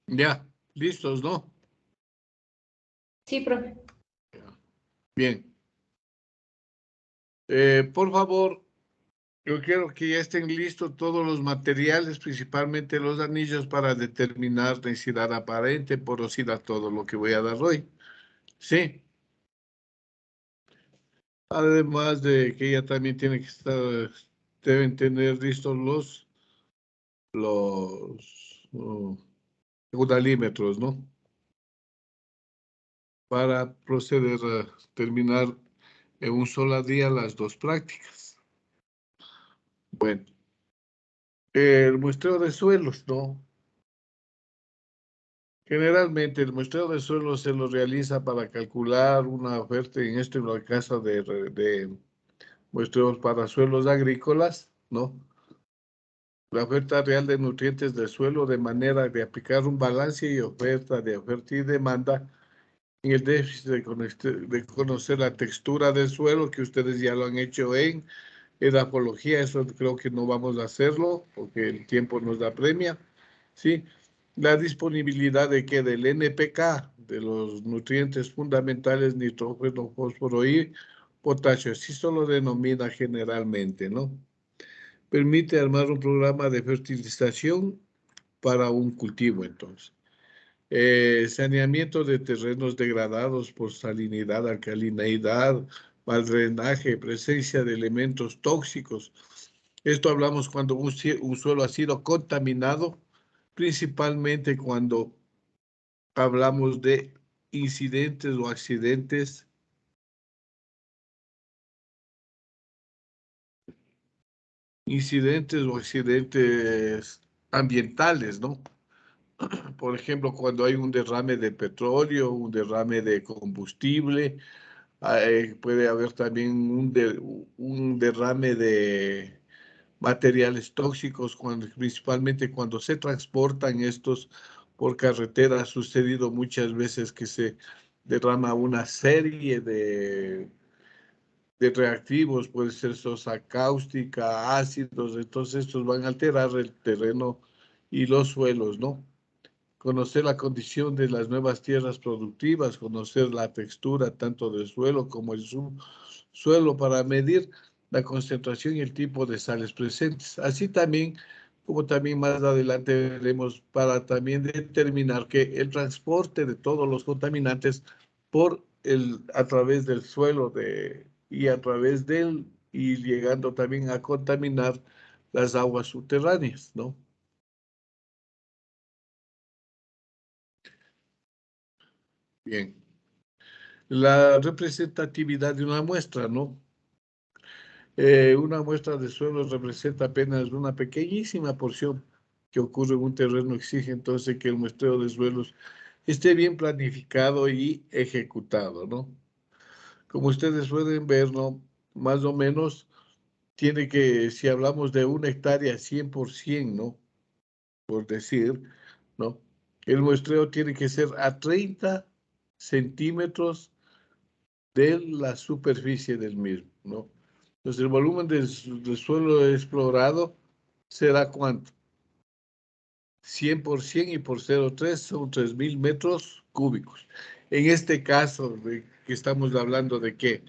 Ya, listos, ¿no? Sí, profe. Bien. Por favor, yo quiero que ya estén listos todos los materiales, principalmente los anillos, para determinar densidad aparente, porosidad, todo lo que voy a dar hoy. Sí. Además de que ya también tiene que estar, deben tener listos los caudalímetros, ¿no? Para proceder a terminar en un solo día las dos prácticas. Bueno, el muestreo de suelos, ¿no? Generalmente el muestreo de suelos se lo realiza para calcular una oferta, en este en el caso de muestreos para suelos agrícolas, ¿no? La oferta real de nutrientes del suelo de manera de aplicar un balance y oferta y demanda en el déficit de conocer la textura del suelo, que ustedes ya lo han hecho en edafología. Eso creo que no vamos a hacerlo porque el tiempo nos da premia, ¿sí? La disponibilidad de que del NPK, de los nutrientes fundamentales, nitrógeno, fósforo y potasio, así se lo denomina generalmente, ¿no? Permite armar un programa de fertilización para un cultivo, entonces. Saneamiento de terrenos degradados por salinidad, alcalinidad, mal drenaje, presencia de elementos tóxicos. Esto hablamos cuando un suelo ha sido contaminado, principalmente cuando hablamos de incidentes o accidentes ambientales, ¿no? Por ejemplo, cuando hay un derrame de petróleo, un derrame de combustible, puede haber también un derrame de materiales tóxicos, principalmente cuando se transportan estos por carretera. Ha sucedido muchas veces que se derrama una serie de reactivos, puede ser sosa cáustica, ácidos, entonces estos van a alterar el terreno y los suelos, ¿no? Conocer la condición de las nuevas tierras productivas, conocer la textura tanto del suelo como el subsuelo para medir la concentración y el tipo de sales presentes. Así también, como también más adelante veremos, para también determinar que el transporte de todos los contaminantes a través del suelo y a través del, y llegando también a contaminar las aguas subterráneas, ¿no? Bien. La representatividad de una muestra, ¿no? Una muestra de suelo representa apenas una pequeñísima porción que ocurre en un terreno. Exige entonces que el muestreo de suelos esté bien planificado y ejecutado, ¿no? Como ustedes pueden ver, ¿no? Más o menos tiene que, si hablamos de una hectárea 100%, ¿no? Por decir, ¿no? El muestreo tiene que ser a 30 centímetros de la superficie del mismo, ¿no? Entonces, el volumen del suelo explorado será ¿cuánto? 100% y por 0,3 son 3.000 metros cúbicos. En este caso, que estamos hablando de qué?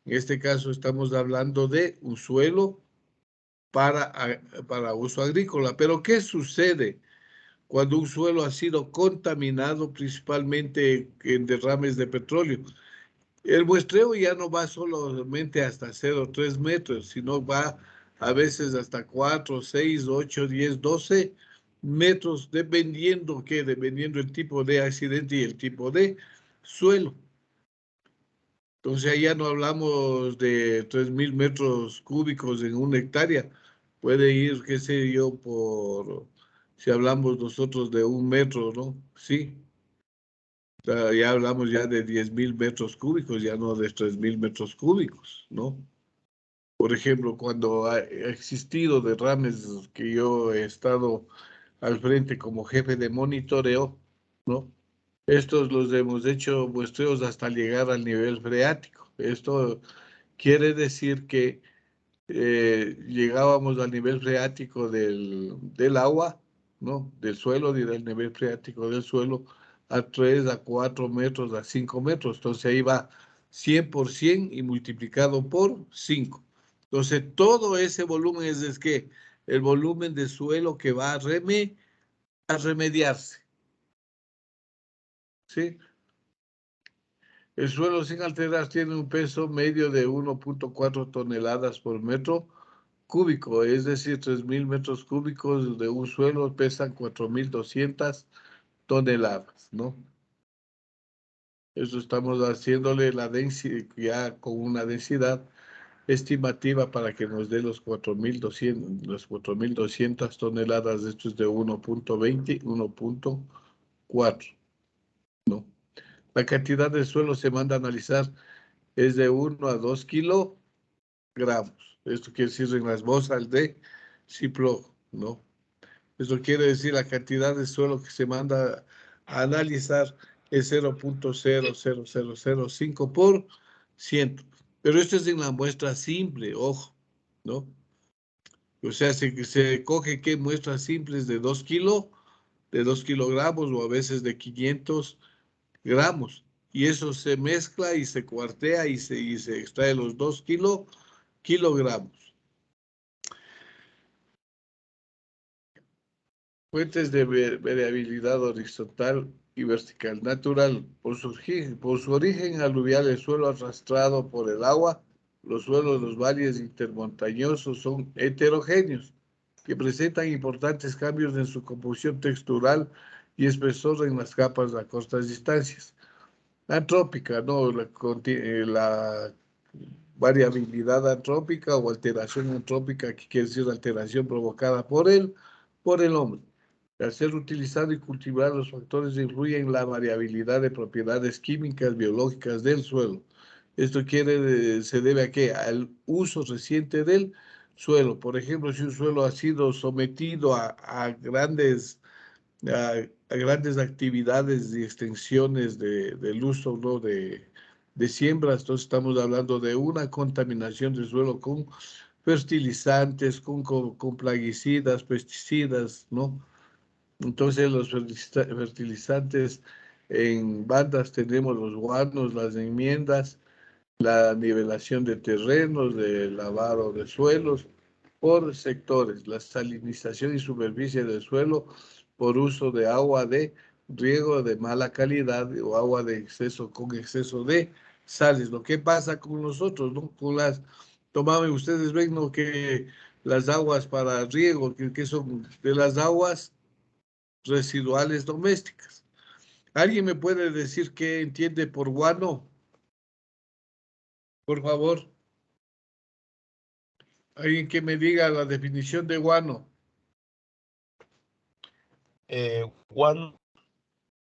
En este caso estamos hablando de un suelo para uso agrícola. Pero ¿qué sucede cuando un suelo ha sido contaminado principalmente en derrames de petróleo? El muestreo ya no va solamente hasta 0,3 metros, sino va a veces hasta 4, 6, 8, 10, 12 metros, dependiendo el tipo de accidente y el tipo de suelo. Entonces, ya no hablamos de 3.000 metros cúbicos en una hectárea. Puede ir, qué sé yo, si hablamos nosotros de 1 metro, ¿no? Sí. Ya hablamos ya de 10.000 metros cúbicos, ya no de 3.000 metros cúbicos, ¿no? Por ejemplo, cuando ha existido derrames que yo he estado al frente como jefe de monitoreo, ¿no? Estos los hemos hecho muestreos hasta llegar al nivel freático. Esto quiere decir que llegábamos al nivel freático del agua, ¿no? Del suelo y del nivel freático del suelo a 3, a 4 metros, a 5 metros. Entonces ahí va 100 por 100 y multiplicado por 5. Entonces todo ese volumen es que el volumen de suelo que va a remediarse. ¿Sí? El suelo sin alterar tiene un peso medio de 1.4 toneladas por metro cúbico, es decir, 3.000 metros cúbicos de un suelo pesan 4.200 toneladas, ¿no? Eso estamos haciéndole la densidad, ya con una densidad estimativa para que nos dé los 4.200 toneladas. Esto es de 1.20, 1.4, ¿no? La cantidad de suelo se manda a analizar es de 1 a 2 kilogramos. Esto quiere decir en las bolsas de Ziploc, ¿no? Eso quiere decir la cantidad de suelo que se manda a analizar es 0.00005%. Pero esto es en la muestra simple, ojo, ¿no? O sea, se coge ¿qué? Muestras simples de 2 kilogramos o a veces de 500 gramos. Y eso se mezcla y se cuartea y se extrae los 2 kilogramos. Fuentes de variabilidad horizontal y vertical natural. Por su origen aluvial, el suelo arrastrado por el agua, los suelos de los valles intermontañosos son heterogéneos, que presentan importantes cambios en su composición textural y espesor en las capas a cortas distancias. Antrópica, ¿no? La variabilidad antrópica o alteración antrópica, que quiere decir alteración provocada por el hombre. Al ser utilizado y cultivar, los factores influyen en la variabilidad de propiedades químicas, biológicas del suelo. Esto se debe a qué? Al uso reciente del suelo. Por ejemplo, si un suelo ha sido sometido a grandes actividades y extensiones del uso, ¿no? de siembras, entonces estamos hablando de una contaminación del suelo con fertilizantes, con plaguicidas, pesticidas, ¿no? Entonces los fertilizantes en bandas tenemos los guanos, las enmiendas, la nivelación de terrenos, de lavado de suelos por sectores, la salinización y superficie del suelo por uso de agua de riego de mala calidad o agua de exceso con exceso de sales. Lo que pasa con nosotros, ¿no? Ustedes ven, ¿no? Que las aguas para riego, que son de las aguas residuales domésticas. ¿Alguien me puede decir qué entiende por guano? Por favor. Alguien que me diga la definición de guano. Guano,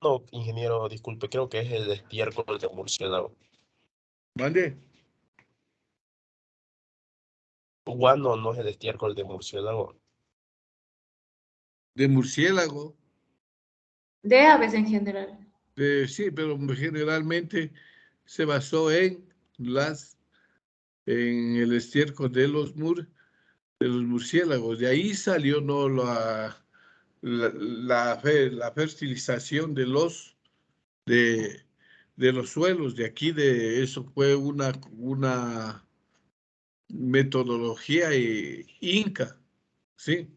no, ingeniero, disculpe, creo que es el estiércol de murciélago. ¿Vale? Guano no es el estiércol de murciélago. De murciélago. De aves en general. Sí, pero generalmente se basó en el estiércol de los murciélagos. De ahí salió, ¿no? la fertilización de los suelos. De aquí, de eso fue una metodología inca, ¿sí?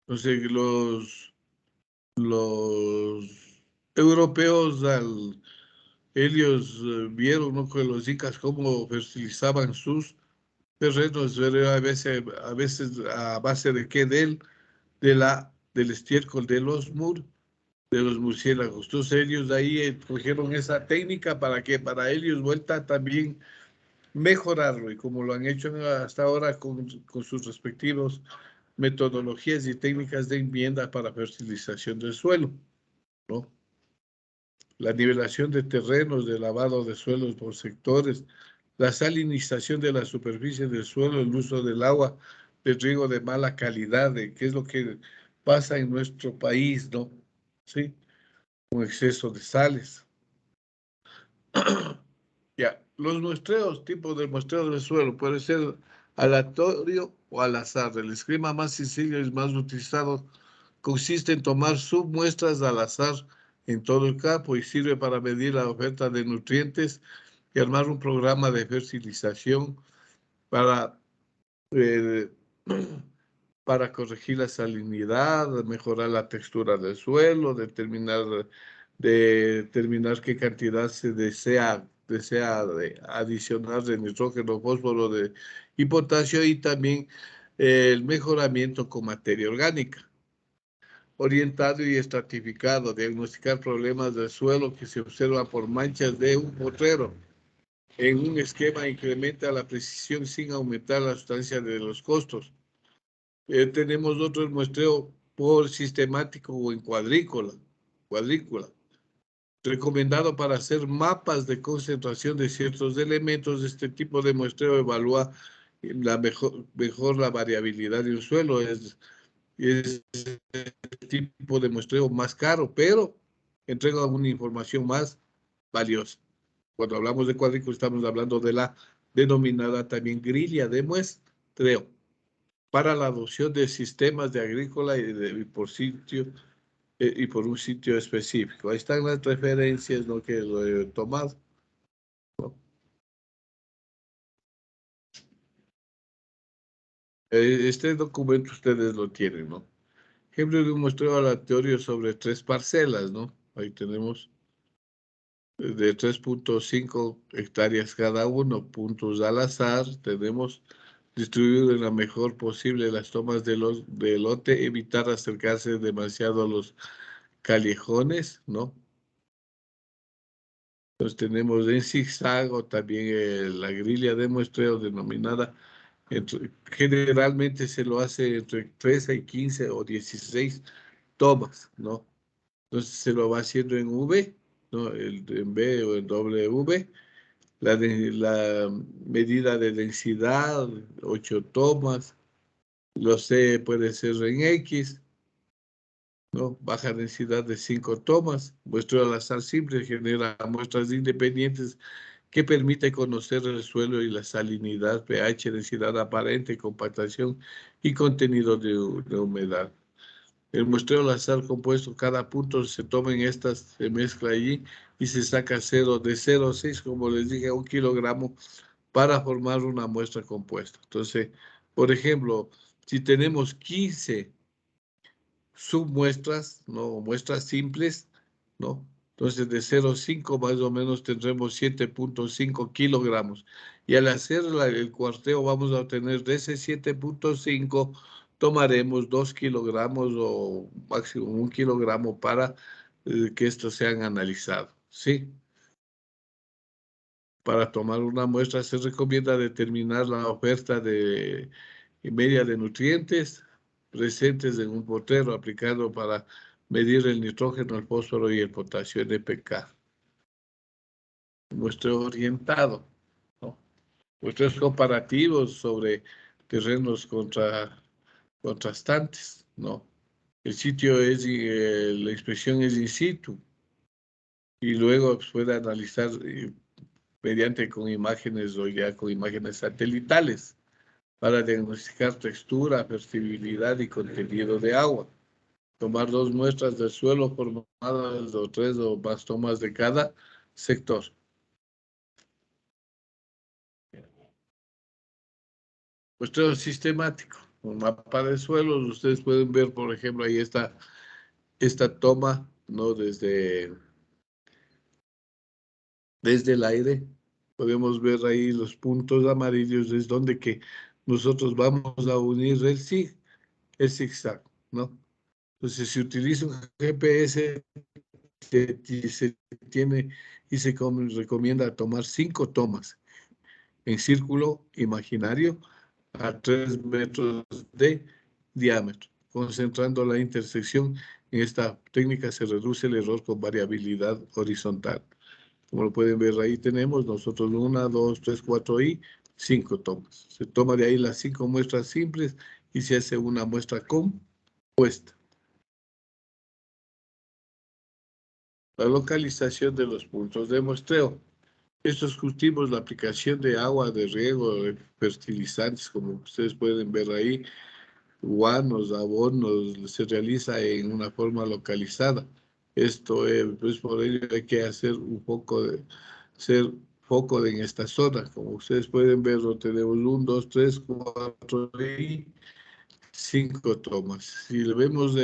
Entonces los europeos, ellos vieron, ¿no? Que los incas cómo fertilizaban sus terrenos, pero a veces a base de qué, del estiércol de los murciélagos. Entonces ellos de ahí cogieron esa técnica para ellos vuelta también mejorarlo, y como lo han hecho hasta ahora con sus respectivos metodologías y técnicas de enmienda para fertilización del suelo, ¿no? La nivelación de terrenos, de lavado de suelos por sectores, la salinización de la superficie del suelo, el uso del agua de riego de mala calidad, que es lo que pasa en nuestro país, ¿no? Sí, con exceso de sales. Ya, los muestreos, tipos de muestreo del suelo, puede ser aleatorio o al azar. El esquema más sencillo y más utilizado consiste en tomar submuestras al azar en todo el campo y sirve para medir la oferta de nutrientes y armar un programa de fertilización para, eh, para corregir la salinidad, mejorar la textura del suelo, determinar qué cantidad se desea adicionar de nitrógeno, fósforo y potasio, y también el mejoramiento con materia orgánica. Orientado y estratificado, diagnosticar problemas del suelo que se observan por manchas de un potrero. En un esquema incrementa la precisión sin aumentar la sustancia de los costos. Tenemos otro muestreo por sistemático o en cuadrícula, recomendado para hacer mapas de concentración de ciertos elementos. Este tipo de muestreo evalúa mejor la variabilidad de un suelo. Es el tipo de muestreo más caro, pero entrega una información más valiosa. Cuando hablamos de cuadrícula, estamos hablando de la denominada también grilla de muestreo para la adopción de sistemas de agrícola y por sitio y por un sitio específico. Ahí están las referencias, ¿no?, que lo he tomado, ¿no? Este documento ustedes lo tienen, ¿no? Ejemplo de un muestreo aleatorio sobre 3 parcelas, ¿no? Ahí tenemos de 3.5 hectáreas cada uno, puntos al azar. Tenemos distribuido en la mejor posible las tomas de lote, evitar acercarse demasiado a los callejones, ¿no? Entonces tenemos en zigzag o también la grilla de muestreo denominada, generalmente se lo hace entre 13 y 15 o 16 tomas, ¿no? Entonces se lo va haciendo en V, ¿no? En B o en W. La medida de densidad, 8 tomas. Lo C puede ser en X, ¿no? Baja densidad de 5 tomas. Muestreo al azar simple genera muestras independientes que permite conocer el suelo y la salinidad, pH, densidad aparente, compactación y contenido de humedad. El muestreo al azar compuesto, cada punto se toma en estas, se mezcla allí y se saca de 0 a 6, como les dije, a 1 kilogramo para formar una muestra compuesta. Entonces, por ejemplo, si tenemos 15 submuestras, ¿no?, muestras simples, ¿no? Entonces, de 0,5 más o menos tendremos 7.5 kilogramos. Y al hacer el cuarteo vamos a obtener de ese 7.5, tomaremos 2 kilogramos o máximo 1 kilogramo para que estos sean analizados, ¿sí? Para tomar una muestra se recomienda determinar la oferta media de nutrientes presentes en un potrero aplicado para medir el nitrógeno, el fósforo y el potasio, NPK. Muestreo orientado, ¿no? Muestreos comparativos sobre terrenos contrastantes, ¿no? El sitio la inspección es in situ y luego puede analizar mediante con imágenes o ya con imágenes satelitales para diagnosticar textura, permeabilidad y contenido de agua. Tomar 2 muestras del suelo formadas o 3 o más tomas de cada sector. Muestreo sistemático, un mapa de suelos. Ustedes pueden ver, por ejemplo, ahí está esta toma, ¿no? Desde el aire. Podemos ver ahí los puntos amarillos, es donde que nosotros vamos a unir el zigzag, ¿no? Entonces, si utiliza un GPS, se tiene y se recomienda tomar 5 tomas en círculo imaginario a 3 metros de diámetro. Concentrando la intersección en esta técnica se reduce el error con variabilidad horizontal. Como lo pueden ver, ahí tenemos nosotros 1, 2, 3, 4 y 5 tomas. Se toma de ahí las 5 muestras simples y se hace una muestra compuesta. La localización de los puntos de muestreo. Estos cultivos, la aplicación de agua de riego, de fertilizantes, como ustedes pueden ver ahí, guanos, abonos, se realiza en una forma localizada. Esto es, pues por ello hay que hacer un poco de, ser foco en esta zona. Como ustedes pueden ver, lo tenemos 1, 2, 3, 4 y 5 tomas. Si le vemos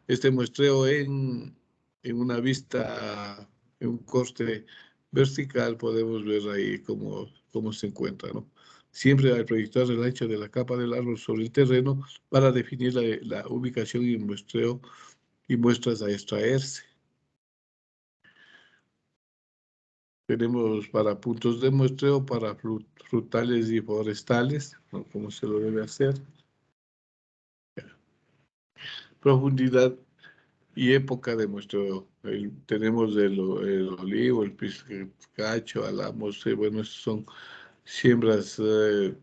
este muestreo en una vista, en un corte vertical, podemos ver ahí cómo se encuentra, ¿no? Siempre al proyectar el ancho de la capa del árbol sobre el terreno para definir la ubicación y el muestreo y muestras a extraerse. Tenemos para puntos de muestreo, para frutales y forestales, ¿no? Como se lo debe hacer. Profundidad y época de muestreo. Tenemos el olivo, el pistacho, álamos, bueno, estos son siembras de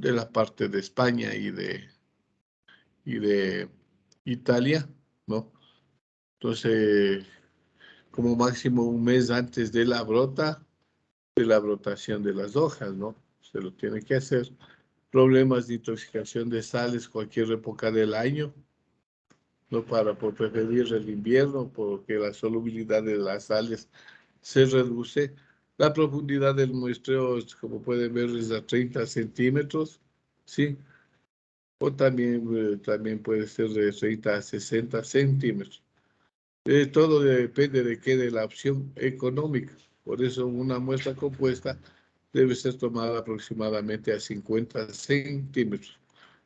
la parte de España y de Italia, ¿no? Entonces, como máximo un mes antes de la brotación de las hojas, ¿no? Se lo tiene que hacer. Problemas de intoxicación de sales cualquier época del año, ¿no? Por preferir el invierno, porque la solubilidad de las sales se reduce. La profundidad del muestreo, como pueden ver, es a 30 centímetros, ¿sí? O también puede ser de 30 a 60 centímetros. Todo depende de qué, de la opción económica. Por eso una muestra compuesta debe ser tomada aproximadamente a 50 centímetros.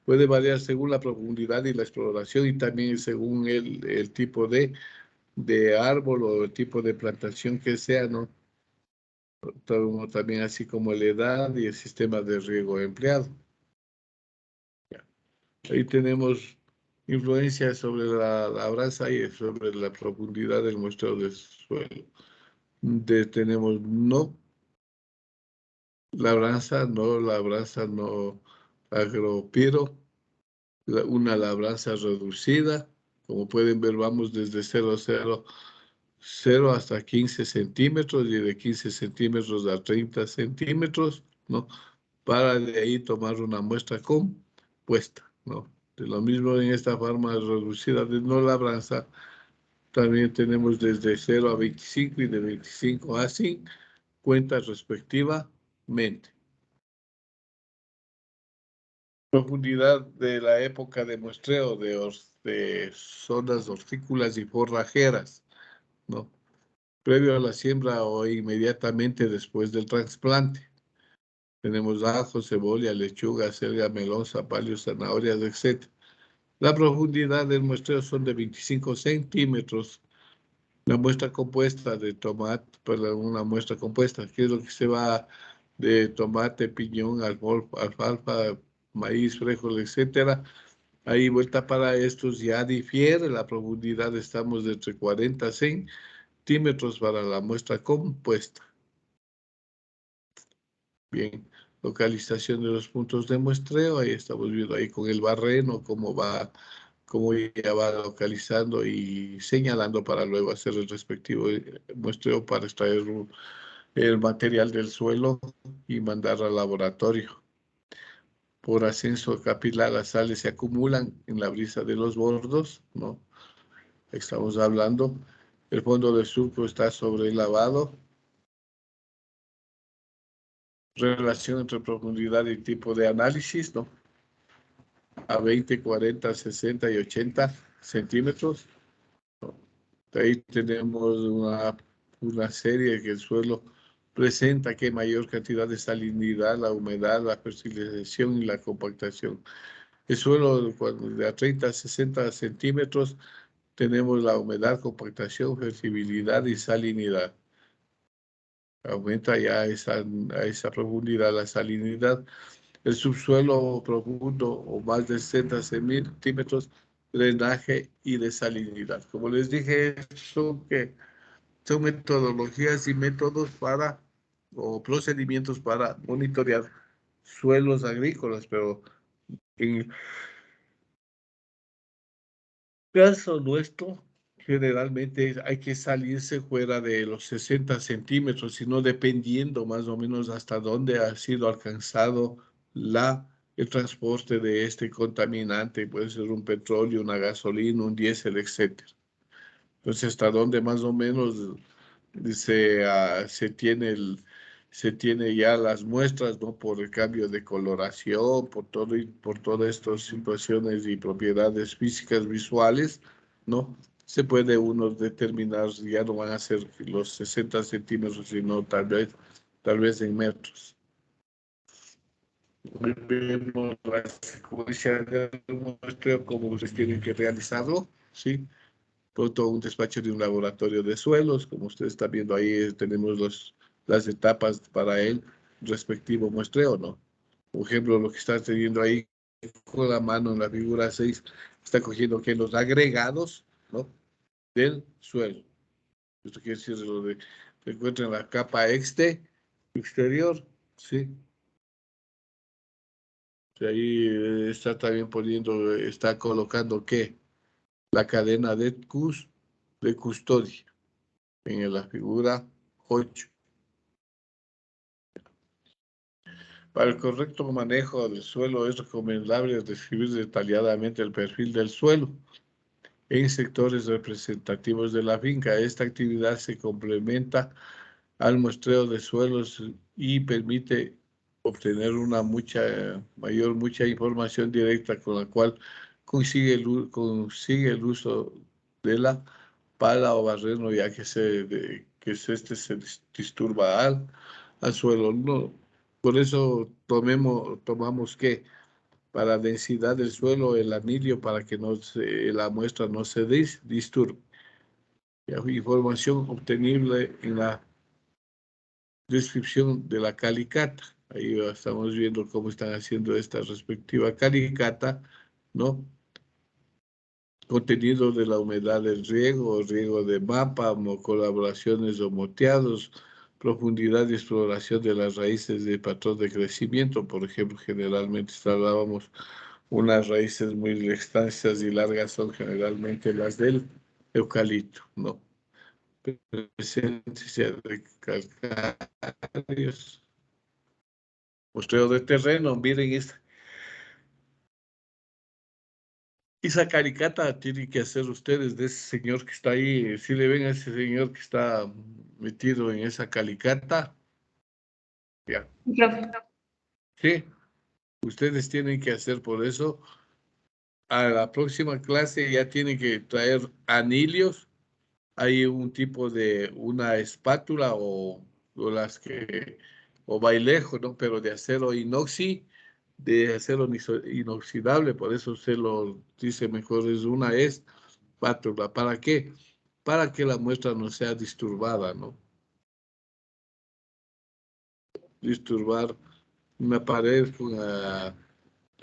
Puede variar según la profundidad y la exploración y también según el tipo de árbol o el tipo de plantación que sea, ¿no? También así como la edad y el sistema de riego empleado. Ahí tenemos influencia sobre la labranza y sobre la profundidad del muestreo del suelo. Tenemos labranza no agropiro, una labranza reducida. Como pueden ver, vamos desde 0 hasta 15 centímetros y de 15 centímetros a 30 centímetros, ¿no? Para de ahí tomar una muestra compuesta, ¿no? De lo mismo en esta forma reducida de no labranza, también tenemos desde 0 a 25 y de 25 a 50 respectivamente. Profundidad de la época de muestreo de zonas hortícolas y forrajeras, ¿no? Previo a la siembra o inmediatamente después del trasplante. Tenemos ajo, cebolla, lechuga, selga, melón, zapallo, zanahorias, etc. La profundidad del muestreo son de 25 centímetros. La muestra compuesta de tomate, perdón, una muestra compuesta, que es lo que se va de tomate, piñón, alfalfa, maíz, frijol, etcétera. Ahí vuelta para estos ya difiere la profundidad, estamos de entre 40 centímetros para la muestra compuesta. Bien, localización de los puntos de muestreo, ahí estamos viendo ahí con el barreno cómo ya va localizando y señalando para luego hacer el respectivo muestreo para extraer el material del suelo y mandar al laboratorio. Por ascenso capilar, las sales se acumulan en la brisa de los bordos, ¿no? Estamos hablando. El fondo del surco está sobre el lavado. Relación entre profundidad y tipo de análisis, ¿no? A 20, 40, 60 y 80 centímetros. De ahí tenemos una serie que el suelo presenta que mayor cantidad de salinidad, la humedad, la fertilización y la compactación. El suelo de a 30 a 60 centímetros tenemos la humedad, compactación, flexibilidad y salinidad. Aumenta ya a esa profundidad la salinidad. El subsuelo profundo o más de 60 centímetros, drenaje y desalinidad. Como les dije, son metodologías y métodos o procedimientos para monitorear suelos agrícolas, pero en caso nuestro, generalmente hay que salirse fuera de los 60 centímetros, sino dependiendo más o menos hasta dónde ha sido alcanzado el transporte de este contaminante, puede ser un petróleo, una gasolina, un diésel, etc. Entonces, hasta dónde más o menos se tiene ya las muestras, ¿no? Por el cambio de coloración, por todas estas situaciones y propiedades físicas visuales, ¿no? Se puede uno determinar, ya no van a ser los 60 centímetros, sino tal vez en metros. Vemos la secuencia del muestreo, cómo ustedes tienen que realizarlo, ¿sí? Todo un despacho de un laboratorio de suelos, como ustedes están viendo ahí, tenemos las etapas para el respectivo muestreo, ¿no? Por ejemplo, lo que está teniendo ahí con la mano en la figura 6, está cogiendo que los agregados, ¿no? Del suelo. Esto quiere decir lo de se encuentra en la capa exterior, ¿sí? Y ahí está también poniendo, está colocando ¿qué? La cadena de custodia en la figura 8. Para el correcto manejo del suelo es recomendable describir detalladamente el perfil del suelo en sectores representativos de la finca. Esta actividad se complementa al muestreo de suelos y permite obtener una mucha información directa con la cual consigue el uso de la pala o barreno, ya que se disturba al suelo. No, por eso tomamos que para densidad del suelo el anillo para que la muestra no se disturbe. Información obtenible en la descripción de la calicata. Ahí estamos viendo cómo están haciendo esta respectiva calicata, ¿no? Contenido de la humedad del riego de mapa, colaboraciones o moteados, profundidad y exploración de las raíces de patrón de crecimiento. Por ejemplo, generalmente hablábamos unas raíces muy extensas y largas son generalmente las del eucalipto, ¿no? Presencia de calcáreos. Muestreo de terreno, miren esa caricata tienen que hacer ustedes de ese señor que está ahí. Si le ven a ese señor que está metido en esa calicata, ya. Profe. Sí, ustedes tienen que hacer por eso. A la próxima clase ya tienen que traer anillos. Hay un tipo de una espátula o las que, o bailejo, ¿no? Pero de acero inoxidable, por eso se lo dice mejor, es una espátula. ¿Para qué? Para que la muestra no sea disturbada, ¿no? Disturbar una pared con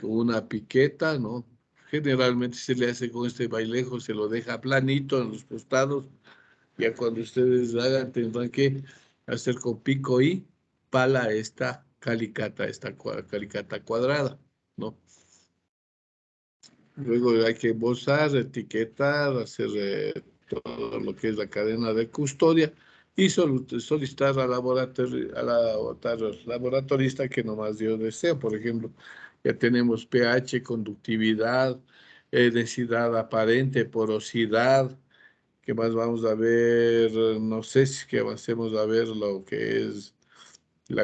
una piqueta, ¿no? Generalmente se le hace con este bailejo, se lo deja planito en los costados. Ya cuando ustedes hagan, tendrán que hacer con pico y pala esta calicata cuadrada, ¿no? Luego hay que embosar, etiquetar, hacer todo lo que es la cadena de custodia y solicitar al laboratorista que nomás dio deseo. Por ejemplo, ya tenemos pH, conductividad, densidad aparente, porosidad. ¿Qué más vamos a ver? No sé si que avancemos a ver lo que es la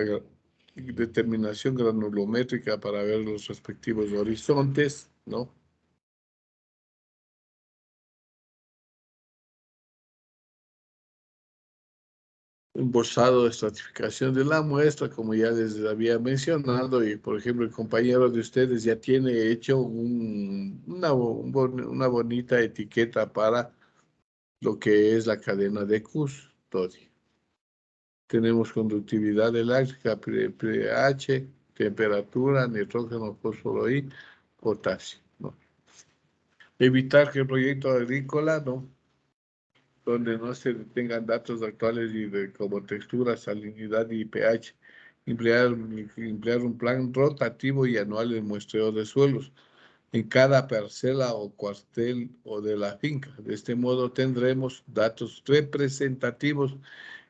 determinación granulométrica para ver los respectivos horizontes, ¿no? Embolsado de estratificación de la muestra, como ya les había mencionado, y por ejemplo, el compañero de ustedes ya tiene hecho una bonita etiqueta para lo que es la cadena de custodia. Tenemos conductividad eléctrica, pH, temperatura, nitrógeno, fósforo y potasio, ¿no? Evitar que el proyecto agrícola, ¿no? Donde no se tengan datos actuales como textura, salinidad y pH. Emplear un plan rotativo y anual de muestreo de suelos en cada parcela o cuartel o de la finca. De este modo tendremos datos representativos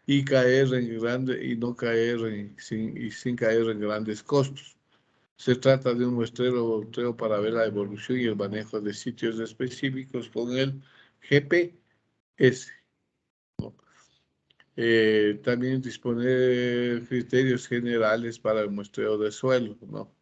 y no caer sin caer en grandes costos. Se trata de un muestreo para ver la evolución y el manejo de sitios específicos con el GPS. ¿No? También disponer criterios generales para el muestreo de suelo, ¿no?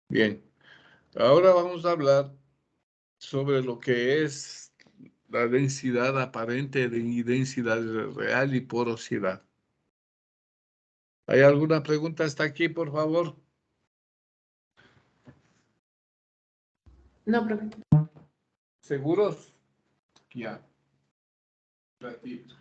Bien, ahora vamos a hablar sobre lo que es la densidad aparente y densidad real y porosidad. ¿Hay alguna pregunta hasta aquí, por favor? No, profe. ¿Seguros? Ya. Ratito.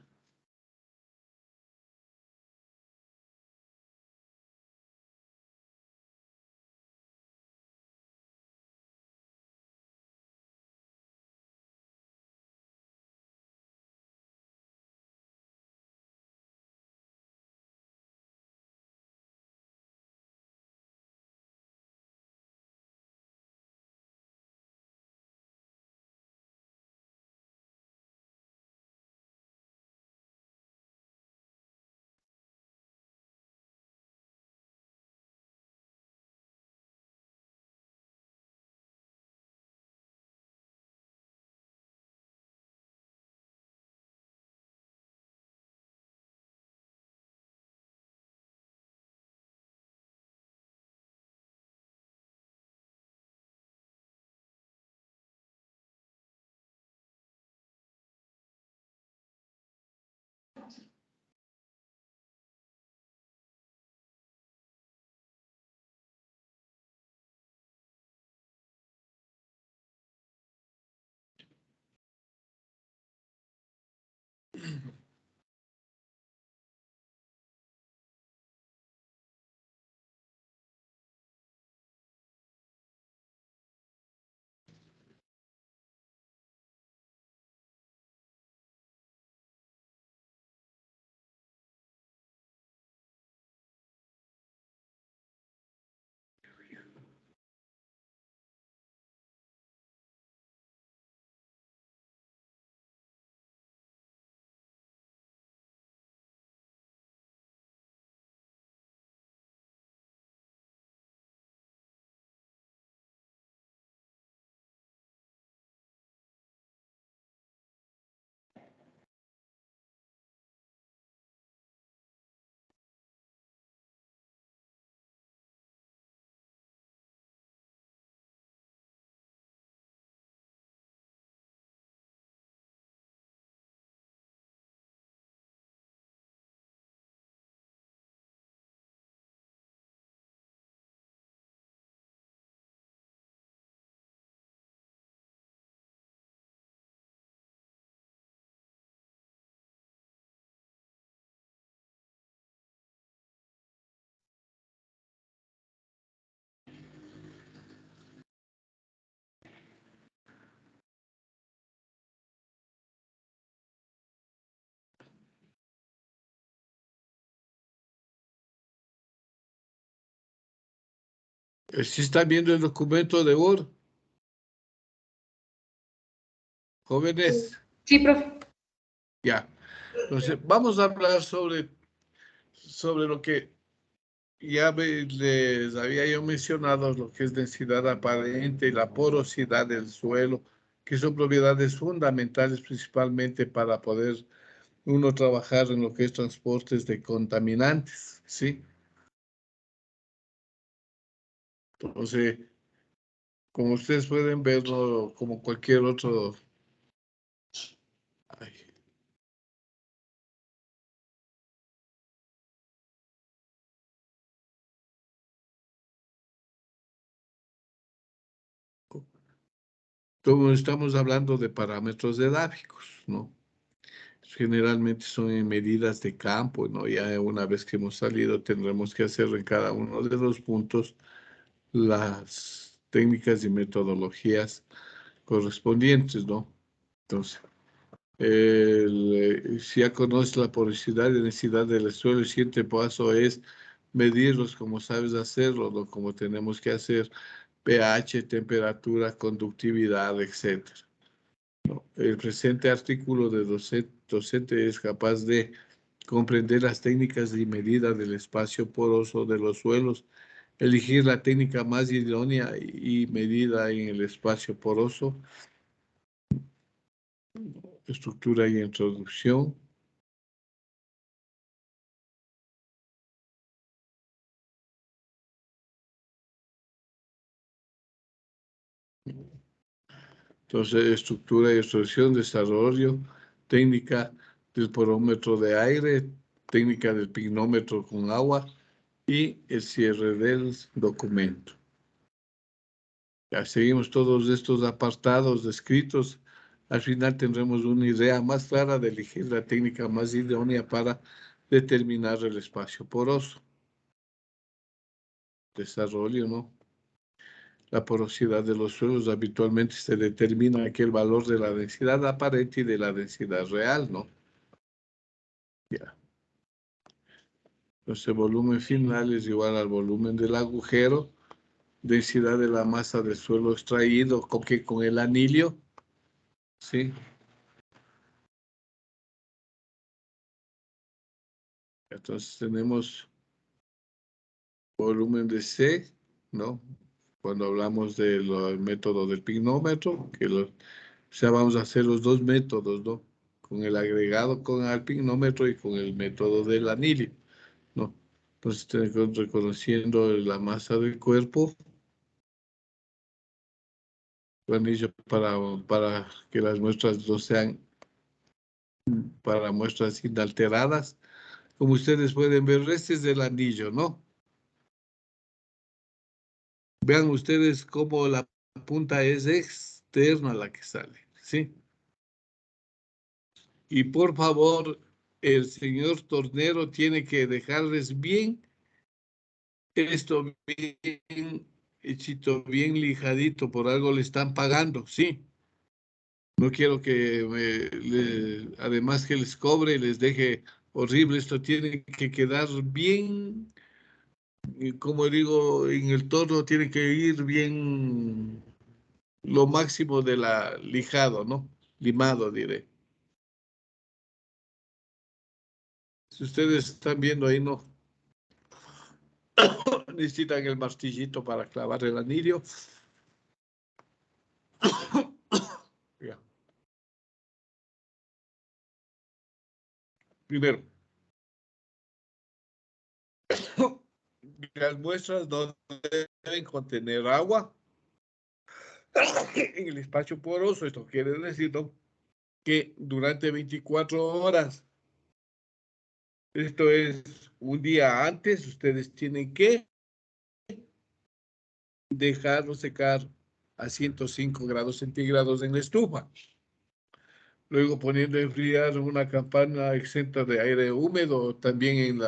¿Sí están viendo el documento de Word? Jóvenes, Sí, profe. ya. Entonces, vamos a hablar sobre lo que ya les había yo mencionado, lo que es densidad aparente y la porosidad del suelo, que son propiedades fundamentales principalmente para poder uno trabajar en lo que es transportes de contaminantes, ¿sí? Entonces, como ustedes pueden verlo, como cualquier otro... Ay, como estamos hablando de parámetros didácticos, ¿no? Generalmente son en medidas de campo, ¿no? Ya una vez que hemos salido tendremos que hacer en cada uno de los puntos las técnicas y metodologías correspondientes, ¿no? Entonces, Si ya conoces la porosidad y densidad del suelo, el siguiente paso es medirlos como sabes hacerlo, ¿no? Como tenemos que hacer pH, temperatura, conductividad, etc. ¿No? El presente artículo de docente es capaz de comprender las técnicas de medida del espacio poroso de los suelos, elegir la técnica más idónea y medida en el espacio poroso, estructura y introducción. Entonces, estructura y introducción, desarrollo, técnica del porómetro de aire, técnica del pignómetro con agua y el cierre del documento. Ya seguimos todos estos apartados descritos. Al final tendremos una idea más clara de elegir la técnica más idónea para determinar el espacio poroso. Desarrollo, ¿no? La porosidad de los suelos habitualmente se determina aquel valor de la densidad aparente y de la densidad real, ¿no? Ya. Entonces, el volumen final es igual al volumen del agujero, densidad de la masa del suelo extraído con el anillo, ¿sí? Entonces tenemos volumen de C, ¿no? Cuando hablamos del método del pignómetro, o sea, vamos a hacer los dos métodos, ¿no? Con el agregado con el pignómetro y con el método del anillo, ¿no? Entonces tenemos reconociendo la masa del cuerpo, el anillo para que las muestras no sean para muestras inalteradas. Como ustedes pueden ver, este es el anillo, ¿no? Vean ustedes cómo la punta es externa a la que sale, ¿sí? Y por favor, el señor tornero tiene que dejarles bien esto bien hechito, bien lijadito, por algo le están pagando, ¿sí? No quiero que además que les cobre, les deje horrible, esto tiene que quedar bien, como digo, en el torno tiene que ir bien lo máximo de la lijado, ¿no? Limado, diré. Si ustedes están viendo ahí, no necesitan el martillito para clavar el anillo. Ya. Primero, las muestras no deben contener agua en el espacio poroso. Esto quiere decir, ¿no?, que durante 24 horas, esto es un día antes, ustedes tienen que dejarlo secar a 105 grados centígrados en la estufa. Luego poniendo a enfriar una campana exenta de aire húmedo, también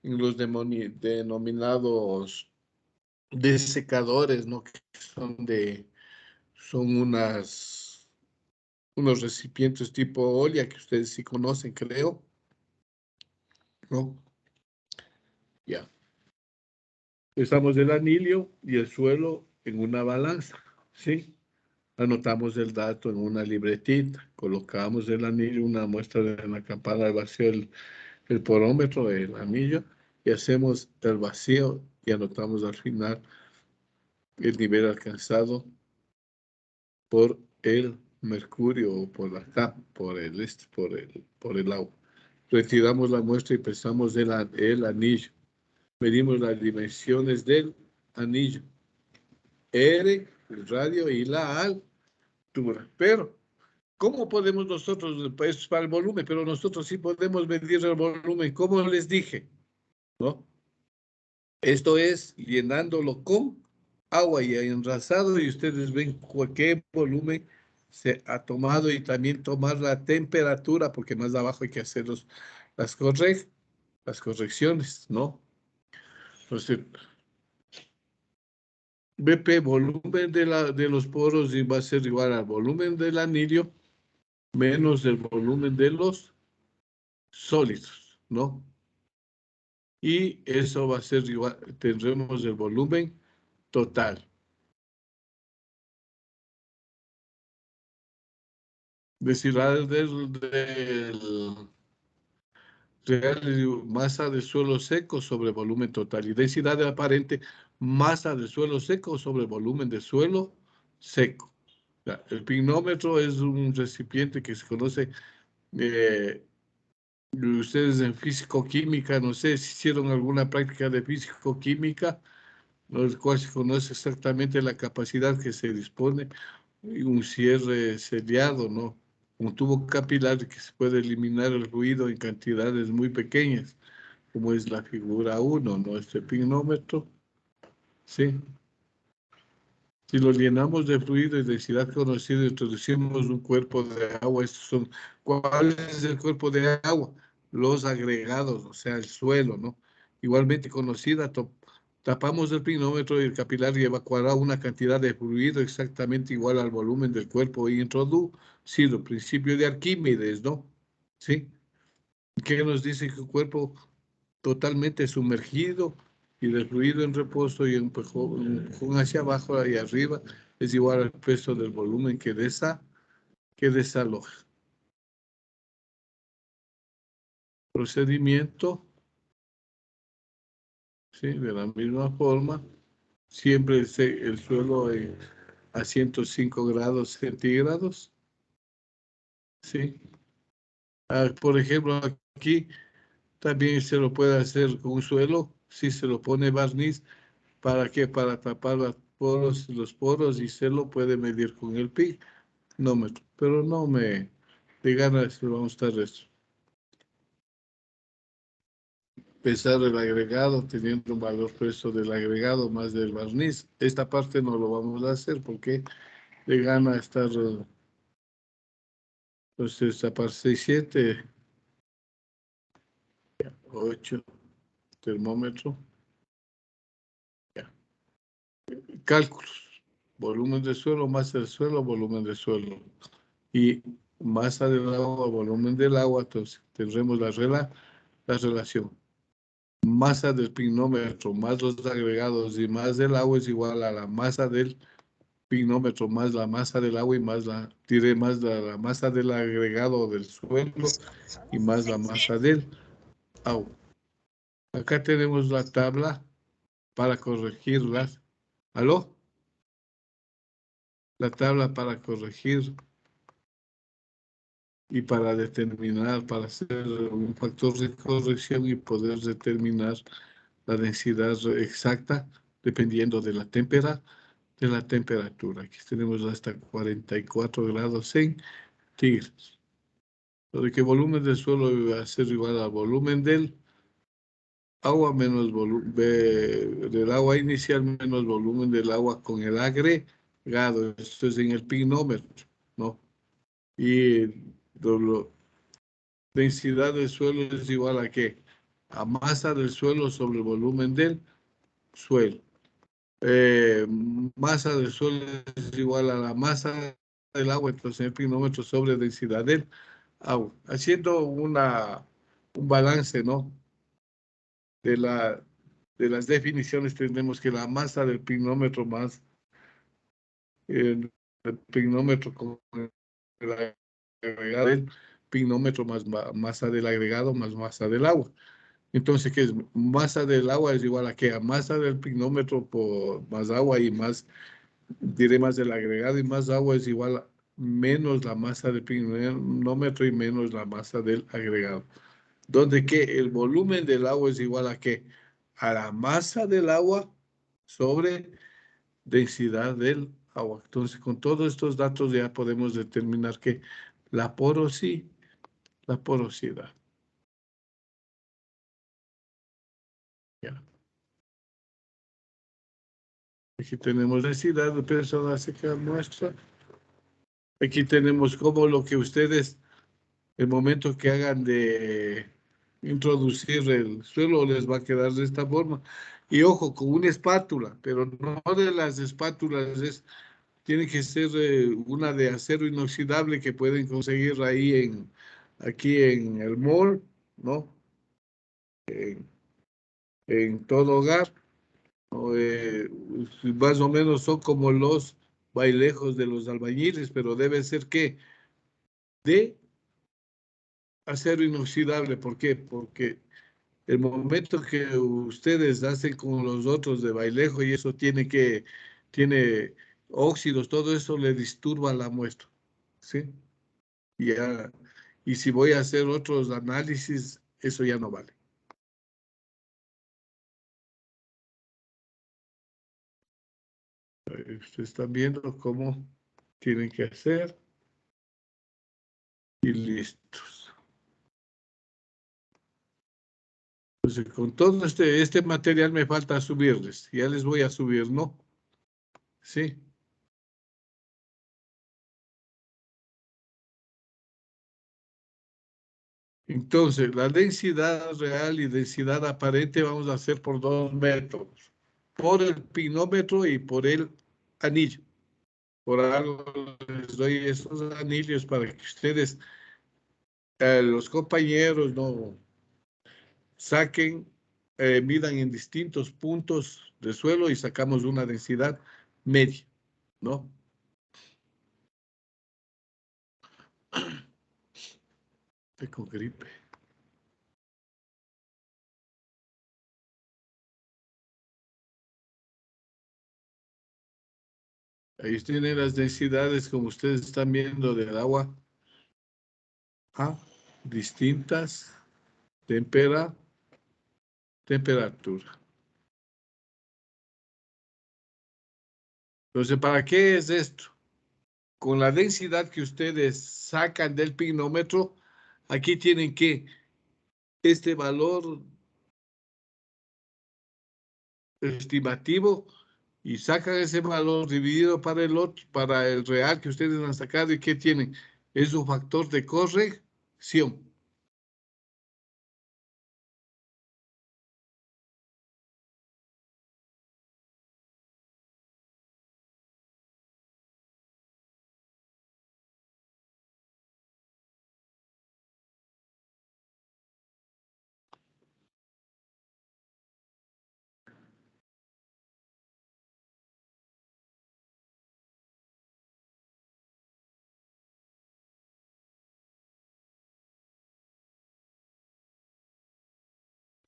en los denominados desecadores, ¿no? Que son unos recipientes tipo olla que ustedes sí conocen, creo, ¿no? Ya. Estamos el anillo y el suelo en una balanza, ¿sí? Anotamos el dato en una libretita, colocamos el anillo, una muestra de la campana al vacío, el porómetro, el anillo, y hacemos el vacío y anotamos al final el nivel alcanzado por el mercurio o por la capa, por el agua. Retiramos la muestra y pesamos el anillo. Medimos las dimensiones del anillo, R, el radio y la altura. Pero, ¿cómo podemos nosotros, pues para el volumen, pero nosotros sí podemos medir el volumen, como les dije, ¿no? Esto es llenándolo con agua y enrasado y ustedes ven qué volumen se ha tomado y también tomar la temperatura, porque más abajo hay que hacer las correcciones, ¿no? Entonces, BP, volumen de los poros, y va a ser igual al volumen del anillo menos el volumen de los sólidos, ¿no? Y eso va a ser igual, tendremos el volumen total. Densidad del real masa del suelo seco sobre volumen total y densidad de aparente masa del suelo seco sobre volumen de suelo seco. El pignómetro es un recipiente que se conoce, ustedes en físico-química, no sé si hicieron alguna práctica de físico-química, el cual se conoce exactamente la capacidad que se dispone y un cierre sellado, ¿no? Un tubo capilar que se puede eliminar el ruido en cantidades muy pequeñas, como es la figura 1, ¿no? Este pignómetro, ¿sí? Si lo llenamos de fluido y densidad conocida, introducimos un cuerpo de agua. ¿Cuál es el cuerpo de agua? Los agregados, o sea, el suelo, ¿no? Igualmente conocida, tapamos el pignómetro y el capilar y evacuará una cantidad de fluido exactamente igual al volumen del cuerpo introducido. Principio de Arquímedes, ¿no? ¿Sí? ¿Qué nos dice que el cuerpo totalmente sumergido y del fluido en reposo y empujón hacia abajo y arriba es igual al peso del volumen que desaloja. Procedimiento, ¿sí? De la misma forma, siempre el suelo a 105 grados centígrados, ¿sí? Por ejemplo, aquí también se lo puede hacer con un suelo, si se lo pone barniz. ¿Para qué? Para tapar los poros y se lo puede medir con el pignómetro. Pero no me de ganas vamos a estar esto. Pesar el agregado teniendo un valor preso del agregado más del barniz. Esta parte no lo vamos a hacer porque de gana estar, pues esta parte 6, 7, 8, termómetro. Ya. Cálculos. Volumen de suelo, masa del suelo, volumen de suelo. Y masa del agua, volumen del agua, entonces tendremos la relación. Masa del pignómetro más los agregados y más del agua es igual a la masa del pignómetro más la masa del agua y más la masa del agregado del suelo y más la masa del agua. Acá tenemos la tabla para corregirlas. ¿Aló? La tabla para corregir y para determinar, para hacer un factor de corrección y poder determinar la densidad exacta dependiendo de la temperatura. Aquí tenemos hasta 44 grados centígrados. De que volumen del suelo va a ser igual al volumen del agua menos volumen del agua inicial menos volumen del agua con el agregado. Esto es en el pignómetro, ¿no? Y densidad del suelo es igual a ¿qué? A masa del suelo sobre el volumen del suelo. Masa del suelo es igual a la masa del agua, entonces el pignómetro sobre densidad del agua. Haciendo un balance, ¿no? De las definiciones tenemos que la masa del pignómetro más el pignómetro con el agregado del pignómetro más masa del agregado más masa del agua. Entonces, ¿qué es? Masa del agua es igual a ¿qué? A masa del pignómetro por más agua y más, diré más del agregado y más agua es igual a menos la masa del pignómetro y menos la masa del agregado. Donde que el volumen del agua es igual a ¿qué? A la masa del agua sobre densidad del agua. Entonces, con todos estos datos ya podemos determinar que la porosidad. Ya. Aquí tenemos densidad de personas que muestra. Aquí tenemos como lo que ustedes, el momento que hagan de introducir el suelo, les va a quedar de esta forma. Y ojo, con una espátula, pero no de las espátulas, es tiene que ser una de acero inoxidable que pueden conseguir ahí aquí en el mall, ¿no? En todo hogar. ¿No? Más o menos son como los bailejos de los albañiles, pero debe ser que de acero inoxidable. ¿Por qué? Porque el momento que ustedes hacen con los otros de bailejo y eso tiene óxidos, todo eso le disturba la muestra, ¿sí? Ya, y si voy a hacer otros análisis, eso ya no vale. Ustedes están viendo cómo tienen que hacer y listos. Entonces, con todo este material me falta subirles. Ya les voy a subir, ¿no? Sí. Entonces, la densidad real y densidad aparente vamos a hacer por dos métodos. Por el pinómetro y por el anillo. Por algo les doy esos anillos para que ustedes, los compañeros, no saquen, midan en distintos puntos de suelo y sacamos una densidad media, ¿no? Tengo gripe. Ahí tienen las densidades como ustedes están viendo del agua a distintas temperatura. Entonces, ¿para qué es esto? Con la densidad que ustedes sacan del pinómetro, aquí tienen que este valor estimativo y sacan ese valor dividido para el real que ustedes han sacado y ¿qué tienen? Es un factor de corrección.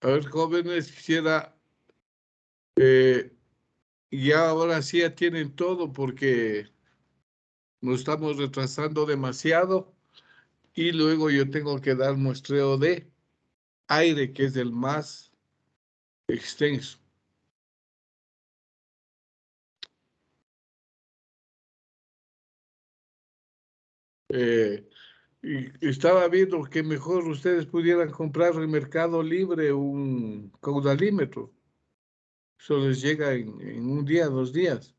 A ver, jóvenes, quisiera, ya ahora sí ya tienen todo porque nos estamos retrasando demasiado y luego yo tengo que dar muestreo de aire, que es el más extenso. Y estaba viendo que mejor ustedes pudieran comprar en Mercado Libre un caudalímetro. Eso les llega en un día, 2 días.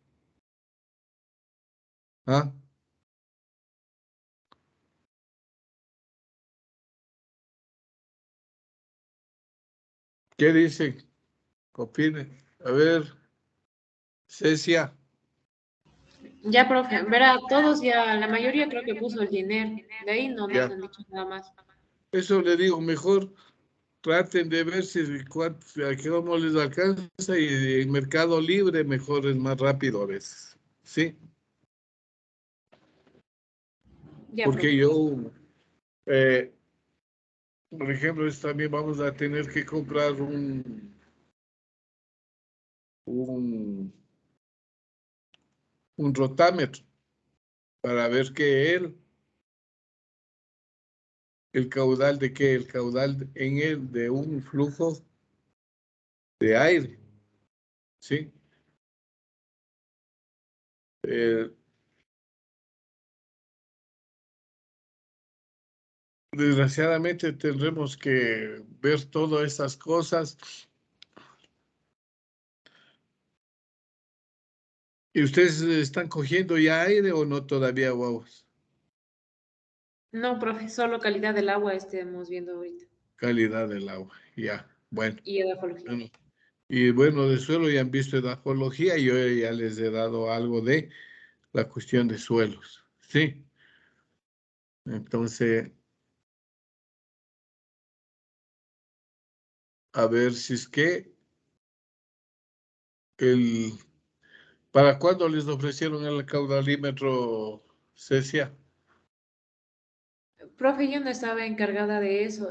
¿Ah? ¿Qué dicen? Opinen. A ver, Cecia. Ya, profe, verá, todos ya, la mayoría creo que puso el dinero. De ahí no nos Ya. han dicho nada más. Eso le digo, mejor traten de ver si a qué cómo les alcanza y en Mercado Libre mejor es más rápido a veces. ¿Sí? Ya, Porque profe. yo, eh, por ejemplo, también vamos a tener que comprar un, un rotámetro para ver que el caudal de qué, el caudal en él de un flujo de aire. ¿Sí? Eh, Desgraciadamente tendremos que ver todas esas cosas. ¿Y ustedes están cogiendo ya aire o no todavía, guavos? No, profe, solo calidad del agua estemos viendo ahorita. Calidad del agua, ya. Bueno, Y ecología. bueno. Y bueno, de suelo ya han visto edafología, yo ya les he dado algo de la cuestión de suelos, ¿sí? Entonces, a ver si es que ¿para cuándo les ofrecieron el caudalímetro, Cecia? Profe, yo no estaba encargada de eso,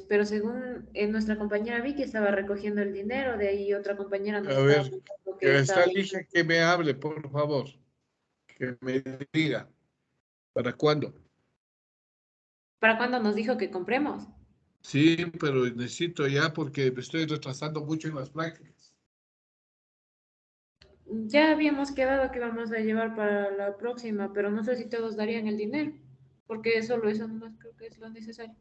pero según nuestra compañera Vicky estaba recogiendo el dinero, de ahí otra compañera nos A estaba ver, contando que que está estaba. lija que me hable, por favor, que me diga, ¿para cuándo? ¿Para cuándo nos dijo que compremos? Sí, pero necesito ya porque me estoy retrasando mucho en las prácticas. Ya habíamos quedado que íbamos a llevar para la próxima, pero no sé si todos darían el dinero, porque solo eso nomás creo que es lo necesario.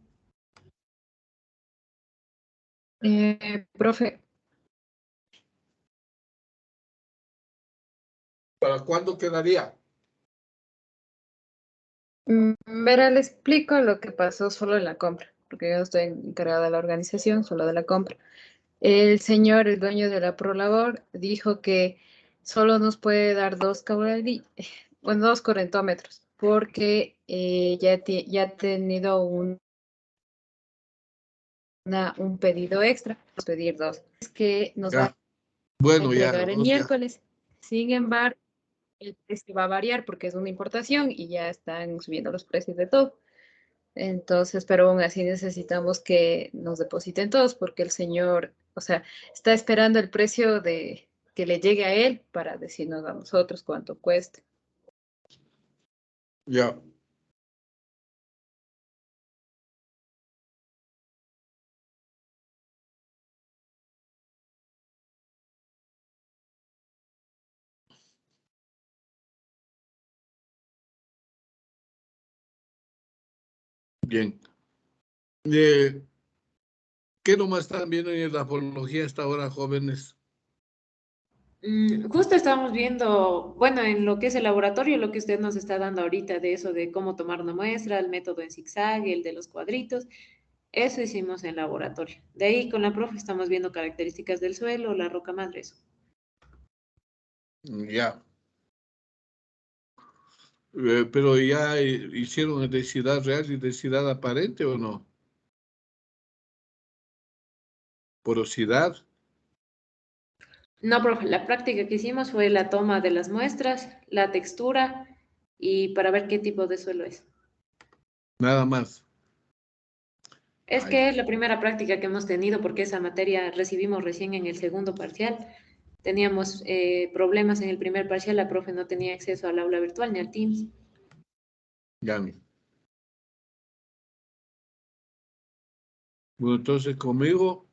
Profe, ¿Para cuándo quedaría? verá, le explico lo que pasó solo en la compra, porque yo no estoy encargada de la organización, solo de la compra. El señor, el dueño de la Prolabor, dijo que solo nos puede dar bueno, dos correntómetros, porque ya ha tenido un pedido extra, vamos a pedir dos, es que nos va Ya. a Bueno, ya, entregar el o sea, miércoles. Sin embargo, el precio va a variar porque es una importación y ya están subiendo los precios de todo. Entonces, pero aún así necesitamos que nos depositen todos porque el señor, o sea, está esperando el precio de que le llegue a él para decirnos a nosotros cuánto cuesta. ya. Bien. Eh, ¿Qué nomás están viendo en la apología hasta ahora, jóvenes? Justo estábamos viendo, bueno, en lo que es el laboratorio, lo que usted nos está dando ahorita de eso de cómo tomar una muestra, el método en zigzag, el de los cuadritos, eso hicimos en laboratorio. De ahí con la profe estamos viendo características del suelo, la roca madre, eso. Ya. Pero ya hicieron densidad real y densidad aparente o no? Porosidad. No, profe, la práctica que hicimos fue la toma de las muestras, la textura y para ver qué tipo de suelo es. Nada más. Es Ay, que es la primera práctica que hemos tenido porque esa materia recibimos recién en el segundo parcial. Teníamos problemas en el primer parcial, la profe no tenía acceso al aula virtual ni al Teams. ya. Bueno, entonces conmigo,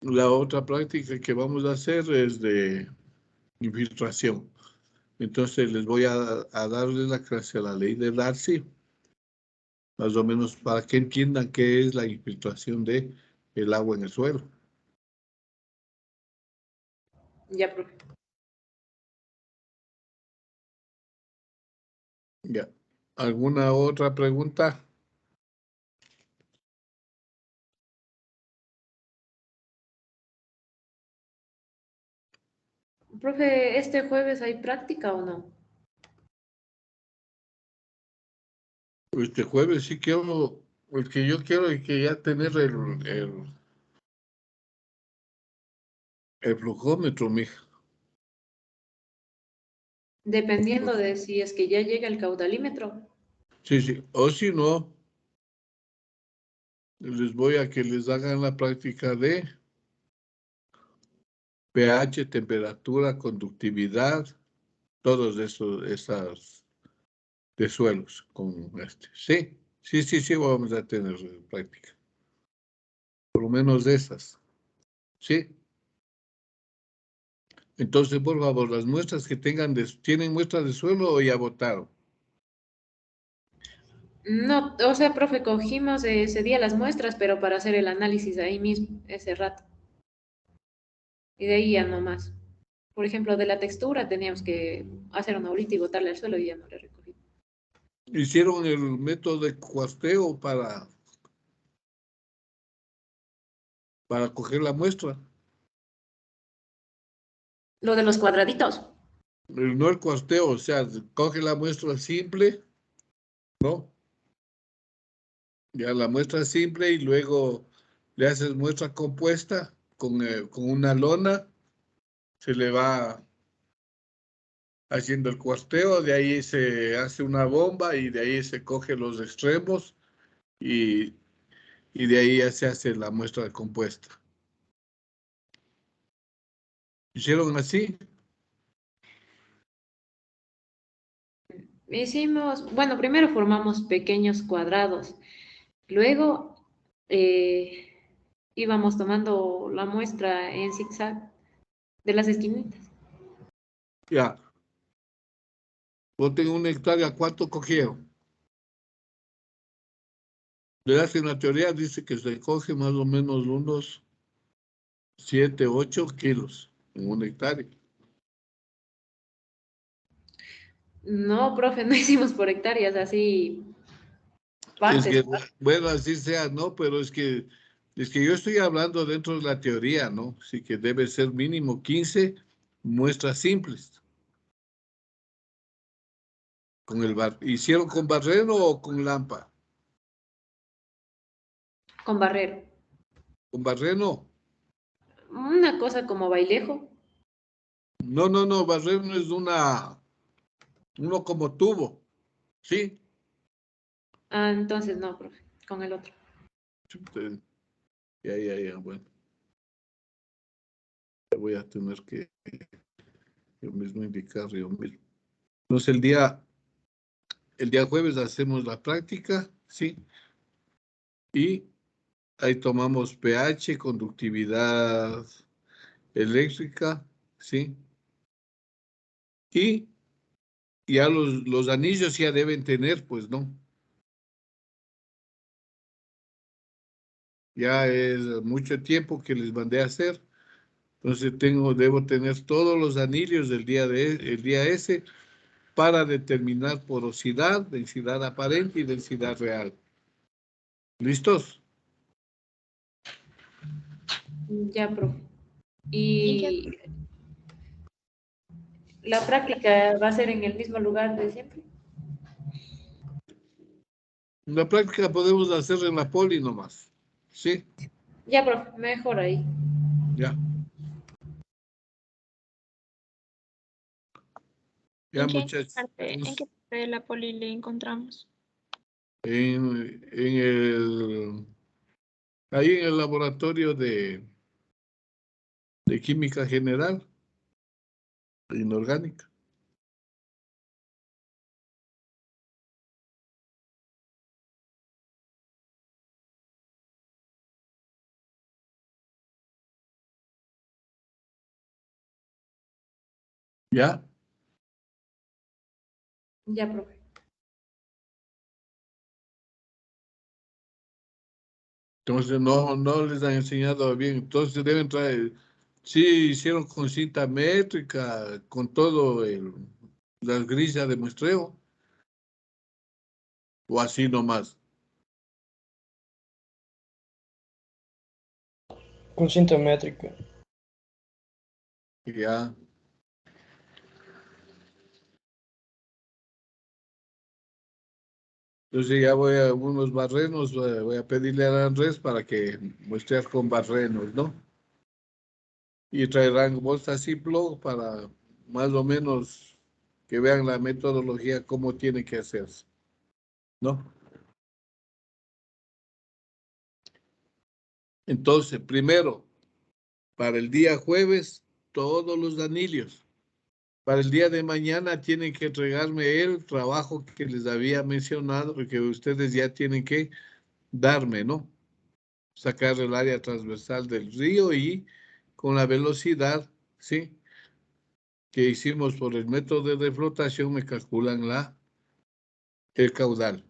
la otra práctica que vamos a hacer es de infiltración. Entonces les voy a darle la clase a la ley de Darcy, más o menos para que entiendan qué es la infiltración de el agua en el suelo. Ya, profe. Ya. ¿Alguna otra pregunta? Profe, ¿este jueves hay práctica o no? Este jueves sí quiero, el que yo quiero es que ya tener el flujómetro, mija. Dependiendo de si es que ya llega el caudalímetro. Sí, sí. O si no, les voy a que les hagan la práctica de pH, temperatura, conductividad, todos esas de suelos con este. Sí, sí, sí, sí, vamos a tener práctica. Por lo menos de esas. Sí. Entonces, por favor, las muestras que tengan, ¿tienen muestras de suelo o ya votaron? No, o sea, profe, cogimos ese día las muestras, pero para hacer el análisis ahí mismo, ese rato. Y de ahí ya no más. Por ejemplo, de la textura teníamos que hacer una bolita y botarle al suelo y ya no le recogí. Hicieron el método de cuasteo para coger la muestra. Lo de los cuadraditos. No el cuarteo, o sea, coge la muestra simple, ¿no? Ya la muestra simple y luego le haces muestra compuesta con una lona, se le va haciendo el cuarteo, de ahí se hace una bomba y de ahí se coge los extremos y, y de ahí ya se hace la muestra compuesta. ¿Hicieron así? Hicimos, bueno, primero formamos pequeños cuadrados, luego íbamos tomando la muestra en zigzag de las esquinitas. Ya. Vos tengo una hectárea, ¿cuánto cogieron? Le hacen la teoría, dice que se coge más o menos unos 7, 8 kilos en una hectárea. No, profe, no hicimos por hectáreas, así Es partes. que, bueno, así sea, ¿no? Pero es que yo estoy hablando dentro de la teoría, ¿no? Sí que debe ser mínimo 15 muestras simples. Con el ¿Hicieron con barreno o con lampa? Con barrero. ¿Con barreno? Una cosa como bailejo. No, no, no, barreno es uno como tubo, ¿sí? Ah, entonces no, profe, con el otro. Ya, bueno. Voy a tener que yo mismo indicar yo mismo. Entonces el día jueves hacemos la práctica, ¿sí? Y ahí tomamos pH, conductividad eléctrica, ¿sí? Y ya los anillos ya deben tener, pues, ¿no? Ya es mucho tiempo que les mandé a hacer. Entonces debo tener todos los anillos del el día ese para determinar porosidad, densidad aparente y densidad real. ¿Listos? Ya, profe. ¿Y qué? Y la práctica va a ser en el mismo lugar de siempre. La práctica podemos hacer en la poli nomás. ¿Sí? Ya, profe, mejor ahí. Ya. Ya, ¿En qué muchachos. en qué parte de la poli le encontramos? Ahí en el laboratorio de química general, inorgánica. ¿Ya? Ya, profe. Entonces no les han enseñado bien. Entonces deben traer, sí hicieron con cinta métrica, con todo las grillas de muestreo, o así nomás. Con cinta métrica. Ya. Entonces ya voy a unos barrenos, voy a pedirle a Andrés para que muestre con barrenos, ¿no? Y traerán bolsas Ziploc para más o menos que vean la metodología, cómo tiene que hacerse, ¿no? Entonces, primero, para el día jueves, todos los anillos. Para el día de mañana tienen que entregarme el trabajo que les había mencionado, que ustedes ya tienen que darme, ¿no? Sacar el área transversal del río y con la velocidad, ¿sí? Que hicimos por el método de reflotación, me calculan el caudal.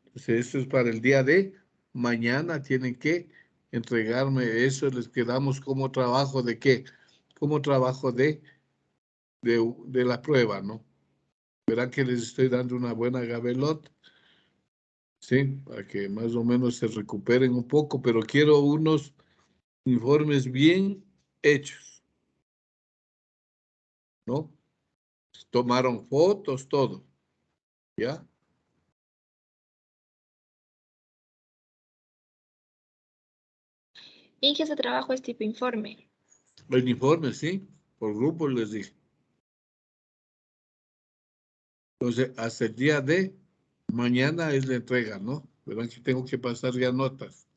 Entonces, esto es para el día de mañana, tienen que entregarme eso, les quedamos como trabajo de qué, como trabajo de la prueba, ¿no? Verán que les estoy dando una buena gabelot, ¿sí? Para que más o menos se recuperen un poco, pero quiero unos informes bien hechos. ¿no? Tomaron fotos, todo, ¿ya? Y que ese trabajo es tipo informe. El informe, sí, por grupo les dije. Entonces, hasta el día de mañana es la entrega, ¿no? Verán que tengo que pasar ya notas.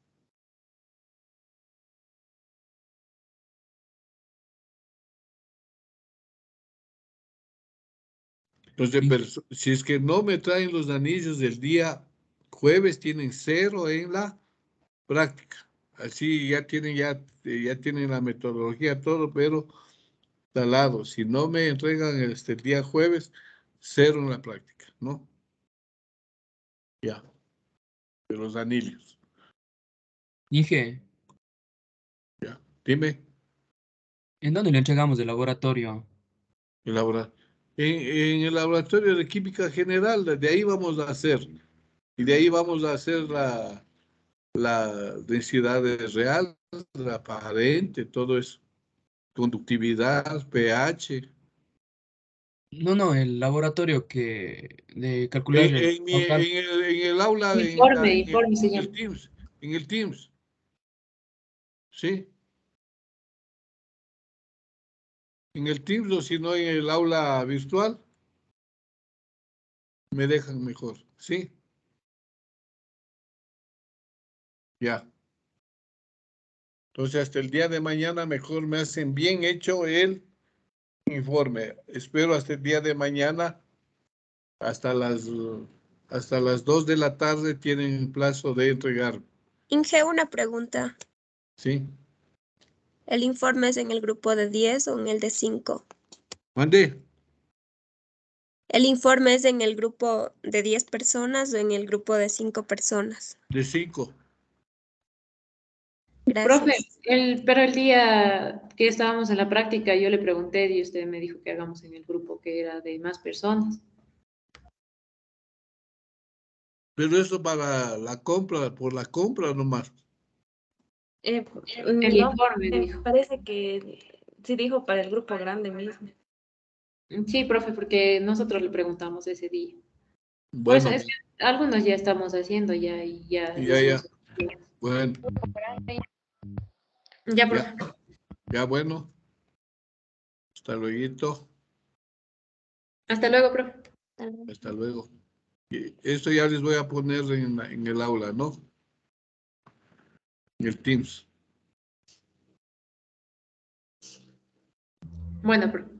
Entonces, pero si es que no me traen los anillos del día jueves, tienen 0 en la práctica. Así ya tienen la metodología, todo, pero talado. Si no me entregan el día jueves, 0 en la práctica, ¿no? Ya, de los anillos. Dije, Ya, dime, ¿en dónde le entregamos el laboratorio? elaborar. En el laboratorio de química general, de ahí vamos a hacer. Y de ahí vamos a hacer la densidad real, la aparente, todo eso. Conductividad, pH. No, el laboratorio que de calcular el total. En el aula, Informe se llama. En el Teams, ¿sí? En el Teams o si no en el aula virtual, me dejan mejor, ¿sí? Ya. Entonces, hasta el día de mañana mejor me hacen bien hecho el informe. Espero hasta el día de mañana, hasta las 2 de la tarde tienen plazo de entregar, Inge, una pregunta. ¿sí? ¿El informe es en el grupo de 10 o en el de 5? ¿Mande? ¿El informe es en el grupo de 10 personas o en el grupo de 5 personas? De 5. Profe, Gracias. pero el día que estábamos en la práctica, yo le pregunté y usted me dijo que hagamos en el grupo que era de más personas. Pero eso para la compra, por la compra nomás. El No, informe, me dijo. parece que sí dijo para el grupo grande mismo. Sí, profe, porque nosotros le preguntamos ese día. Pues Bueno, es que algunos ya estamos haciendo ya y ya ya. hicimos. Bueno, Ya, profe. ya bueno. Hasta luego. Hasta luego, profe. Hasta luego. Y esto ya les voy a poner en el aula, ¿no? En el Teams. Bueno, profe.